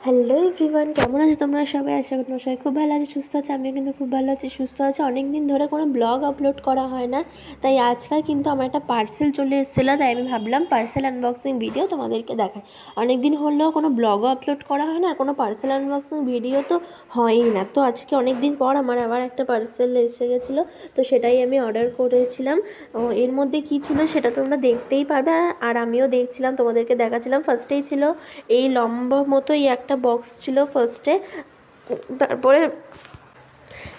Hello everyone, কেমন আছো তোমরা সবাই? আশা করি তোমরা সবাই খুব ভালো আছো, সুস্থ আছে। আমিও কিন্তু খুব ভালো আছি, সুস্থ আছি। অনেক দিন ধরে কোনো ব্লগ আপলোড করা হয় না, তাই আজকাল কিন্তু আমার একটা পার্সেল চলে এসেছিলো, তাই আমি ভাবলাম পার্সেল আনবক্সিং ভিডিও তোমাদেরকে দেখাই। অনেক দিন হলেও কোনো ব্লগও আপলোড করা হয় না, আর কোনো পার্সেল আনবক্সিং ভিডিও তো হয়ই না। তো আজকে অনেক দিন পর আমার আবার একটা পার্সেল এসে গেছিলো, তো সেটাই আমি অর্ডার করেছিলাম। এর মধ্যে কী ছিল সেটা তোমরা দেখতেই পারবে, আর আমিও দেখছিলাম, তোমাদেরকে দেখাচ্ছিলাম। ফার্স্টেই ছিল এই লম্বা মতোই একটা বক্স ছিল ফার্স্টে,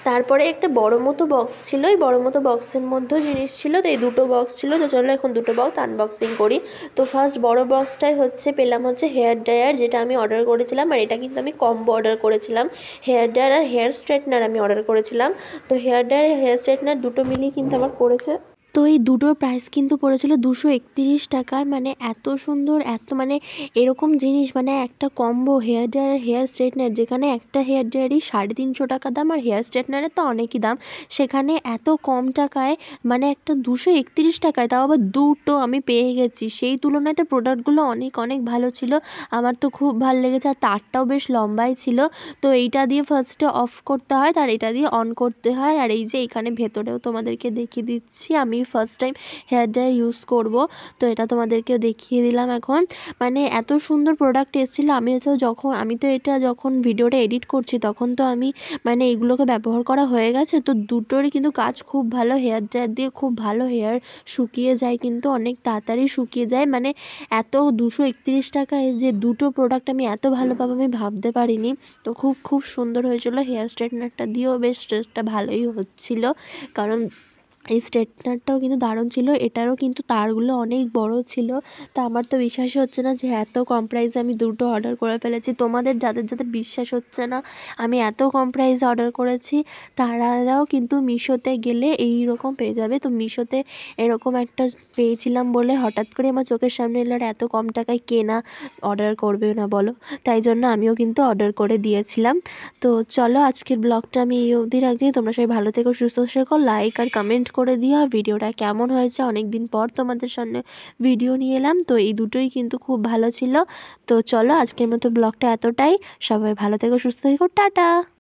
তারপরে একটা বড় মতো বক্স ছিল। এই বড় মতো বক্সের মধ্যেও জিনিস ছিল, তো এই দুটো বক্স ছিল। তো চলো এখন দুটো বক্স আনবক্সিং করি। তো ফার্স্ট বড় বক্সটাই পেলাম হেয়ার ড্রায়ার, যেটা আমি অর্ডার করেছিলাম। আর এটা কিন্তু আমি কম্বো অর্ডার করেছিলাম, হেয়ার ড্রায়ার আর হেয়ার স্ট্রেটনার আমি অর্ডার করেছিলাম। তো হেয়ার ড্রায়ার হেয়ার স্ট্রেটনার দুটো মিলিয়ে কিন্তু আমার পড়েছে। তো এই দুটোর প্রাইস কিন্তু পড়েছিল 231 টাকায়। মানে এত সুন্দর, এত মানে এরকম জিনিস, মানে একটা combo hair dryer hair straightener, যেখানে একটা হেয়ার ড্রায়ারই 350 টাকা দাম আর হেয়ার স্ট্রেটনারের তো অনেকই দাম, সেখানে এত কম টাকায় মানে একটা 231 টাকায়, তাও আবার দুটো আমি পেয়ে গেছি। সেই তুলনায় তো প্রোডাক্টগুলো অনেক অনেক ভালো ছিল, আমার তো খুব ভালো লেগেছে। আর তারটাও বেশ লম্বাই ছিল। তো এইটা দিয়ে ফার্স্টে অফ করতে হয়, তার এটা দিয়ে অন করতে হয়। আর এই যে এখানে ভেতরেও তোমাদেরকে দেখিয়ে দিচ্ছি, আমি first time hair dryer use করব, তো এটা তোমাদেরকে দেখিয়ে দিলাম এখন। মানে এত সুন্দর প্রোডাক্ট এসেছিলো। আমি তো এটা যখন ভিডিওটা এডিট করছি তখন তো আমি মানে এগুলোকে ব্যবহার করা হয়ে গেছে। তো দুটোরই কিন্তু কাজ খুব ভালো, হেয়ার ড্রায়ার দিয়ে খুব ভালো হেয়ার শুকিয়ে যায়, কিন্তু অনেক তাড়াতাড়ি শুকিয়ে যায়। মানে এত 231 টাকায় যে দুটো প্রোডাক্ট আমি এত ভালো পাবো আমি ভাবতে পারিনি। তো খুব খুব সুন্দর হয়েছিল। হেয়ার স্ট্রেটনারটা দিয়েও বেশ স্ট্রেটটা ভালোই হচ্ছিলো, কারণ এই স্ট্রেটনারটাও কিন্তু দারুণ ছিল। এটারও কিন্তু তারগুলো অনেক বড় ছিল। তা আমার তো বিশ্বাসই হচ্ছে না যে এত কম প্রাইসে আমি দুটো অর্ডার করে ফেলেছি। তোমাদের যাদের যাদের বিশ্বাস হচ্ছে না আমি এত কম প্রাইসে অর্ডার করেছি, তারাও কিন্তু মিশোতে গেলে এই রকম পেয়ে যাবে। তো মিশোতে এরকম একটা পেয়েছিলাম বলে হঠাৎ করে আমার চোখের সামনে এলো, আর এত কম টাকায় কেনা অর্ডার করবে না বলো? তাই জন্য আমিও কিন্তু অর্ডার করে দিয়েছিলাম। তো চলো আজকের ব্লগটা আমি এই অবধি রাখি। তোমরা সবাই ভালো থেকো, সুস্থ থেকো, লাইক আর কমেন্ট করে দিও। ভিডিওটা কেমন হয়েছে, অনেক দিন পর তোমাদের সামনে ভিডিও নিয়ে এলাম, তো এই দুটোই কিন্তু খুব ভালো ছিল। তো চলো আজকের মতো ব্লগটা এতটাই। সবাই ভালো থেকো, সুস্থ থেকো, টাটা।